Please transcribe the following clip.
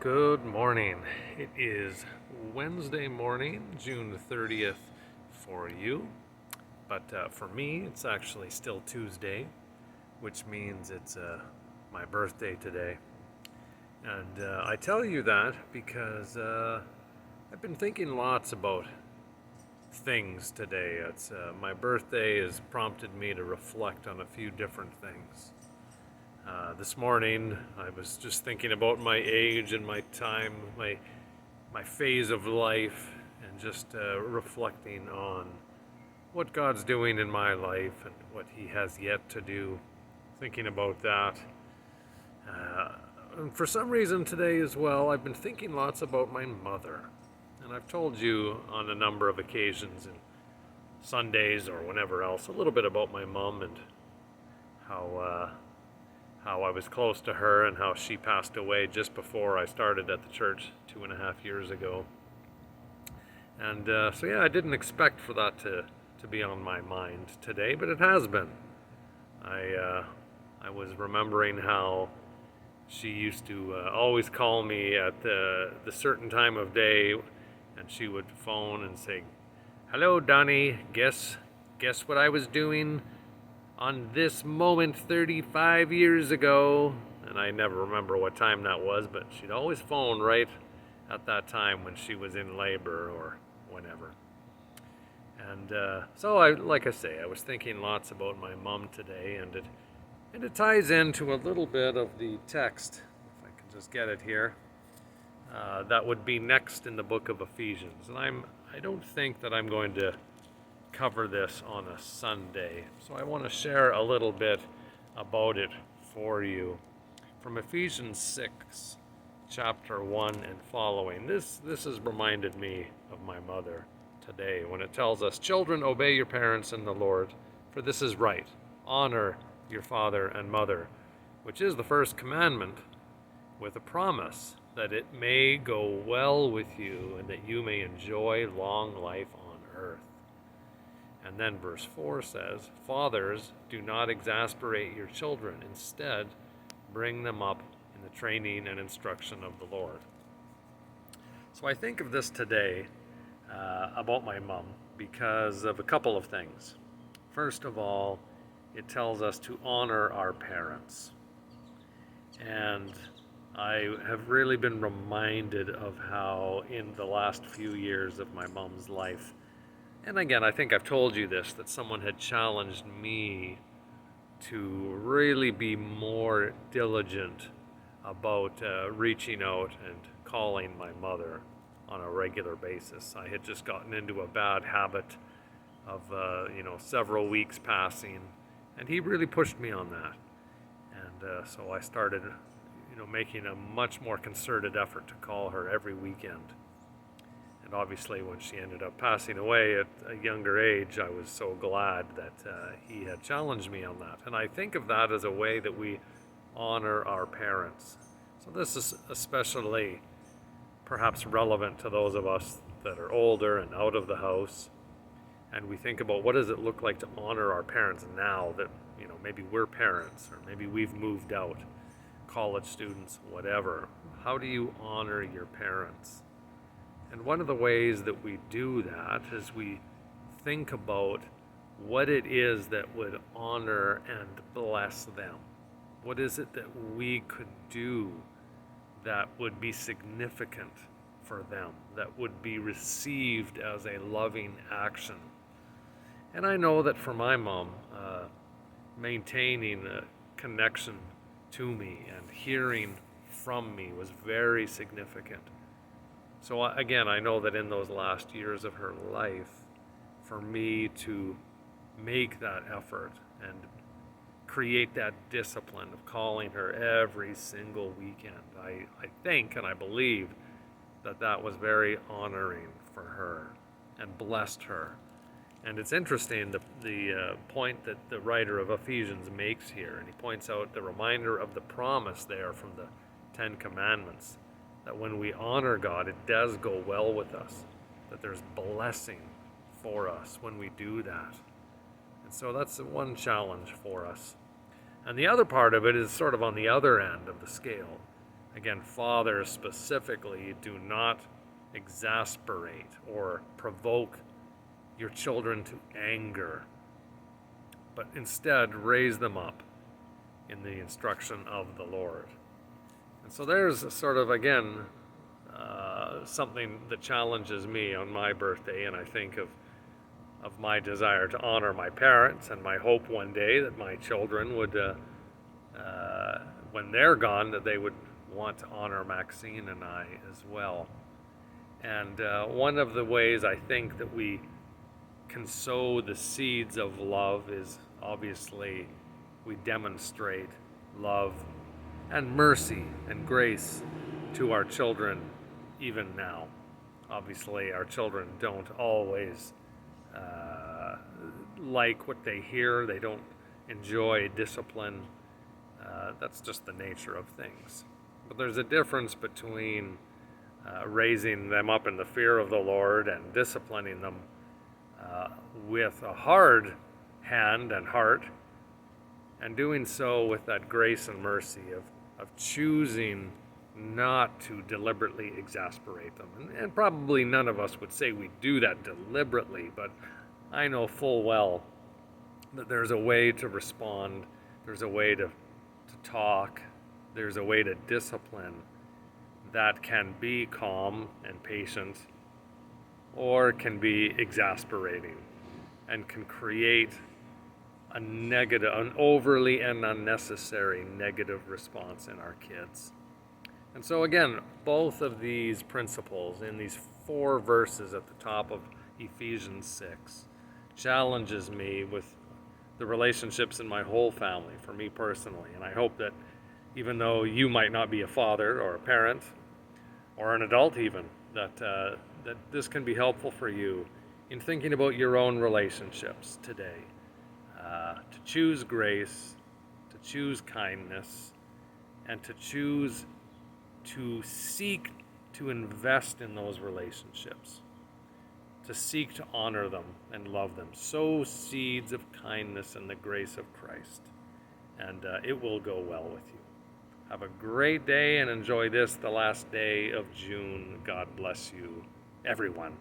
Good morning. It is Wednesday morning, June 30th for you, but for me, it's actually still Tuesday, which means it's my birthday today. And I tell you that because I've been thinking lots about things today. It's my birthday has prompted me to reflect on a few different things. This morning, I was just thinking about my age and my time, my phase of life, and just reflecting on what God's doing in my life and what He has yet to do. Thinking about that. And for some reason today as well, I've been thinking lots about my mother. And I've told you on a number of occasions, and Sundays or whenever else, a little bit about my mom and how I was close to her and how she passed away just before I started at the church 2.5 years ago. And so yeah, I didn't expect for that to be on my mind today, but it has been. I was remembering how she used to always call me at the certain time of day, and she would phone and say, "Hello, Donnie, guess what I was doing on this moment 35 years ago?" And I never remember what time that was, but she'd always phone right at that time when she was in labor or whenever. And so like I say, I was thinking lots about my mom today, and it ties into a little bit of the text, if I can just get it here. That would be next in the book of Ephesians. And I don't think that I'm going to cover this on a Sunday, so I want to share a little bit about it for you. From Ephesians 6, chapter 1 and following. This has reminded me of my mother today when it tells us, "Children, obey your parents in the Lord, for this is right. Honor your father and mother, which is the first commandment, with a promise that it may go well with you and that you may enjoy long life on earth." And then verse 4 says, "Fathers, do not exasperate your children. Instead, bring them up in the training and instruction of the Lord." So I think of this today about my mom because of a couple of things. First of all, it tells us to honor our parents. And I have really been reminded of how in the last few years of my mom's life, and again, I think I've told you this, that someone had challenged me to really be more diligent about reaching out and calling my mother on a regular basis. I had just gotten into a bad habit of several weeks passing, and he really pushed me on that. And so I started making a much more concerted effort to call her every weekend. And obviously when she ended up passing away at a younger age, I was so glad that he had challenged me on that. And I think of that as a way that we honor our parents. So this is especially perhaps relevant to those of us that are older and out of the house. And we think about, what does it look like to honor our parents now that maybe we're parents, or maybe we've moved out, college students, whatever. How do you honor your parents? And one of the ways that we do that is we think about what it is that would honor and bless them. What is it that we could do that would be significant for them, that would be received as a loving action? And I know that for my mom, maintaining a connection to me and hearing from me was very significant. So again, I know that in those last years of her life, for me to make that effort and create that discipline of calling her every single weekend, I think and I believe that was very honoring for her and blessed her. And it's interesting, the point that the writer of Ephesians makes here, and he points out the reminder of the promise there from the Ten Commandments, that when we honor God, it does go well with us, that there's blessing for us when we do that. And so that's one challenge for us. And the other part of it is sort of on the other end of the scale. Again, fathers specifically, do not exasperate or provoke your children to anger, but instead raise them up in the instruction of the Lord. And so there's sort of, again, something that challenges me on my birthday, and I think of my desire to honor my parents, and my hope one day that my children would, when they're gone, that they would want to honor Maxine and I as well. And one of the ways I think that we can sow the seeds of love is obviously we demonstrate love and mercy and grace to our children even now. Obviously, our children don't always like what they hear. They don't enjoy discipline. That's just the nature of things. But there's a difference between raising them up in the fear of the Lord and disciplining them with a hard hand and heart, and doing so with that grace and mercy of choosing not to deliberately exasperate them. And probably none of us would say we do that deliberately, but I know full well that there's a way to respond, there's a way to talk, there's a way to discipline that can be calm and patient, or can be exasperating and can create a negative, an overly and unnecessary negative response in our kids. And so again, both of these principles in these 4 verses at the top of Ephesians 6 challenges me with the relationships in my whole family, for me personally. And I hope that even though you might not be a father or a parent or an adult even, that this can be helpful for you in thinking about your own relationships today. To choose grace, to choose kindness, and to choose to seek to invest in those relationships, to seek to honor them and love them. Sow seeds of kindness and the grace of Christ, and it will go well with you. Have a great day and enjoy this, the last day of June. God bless you, everyone.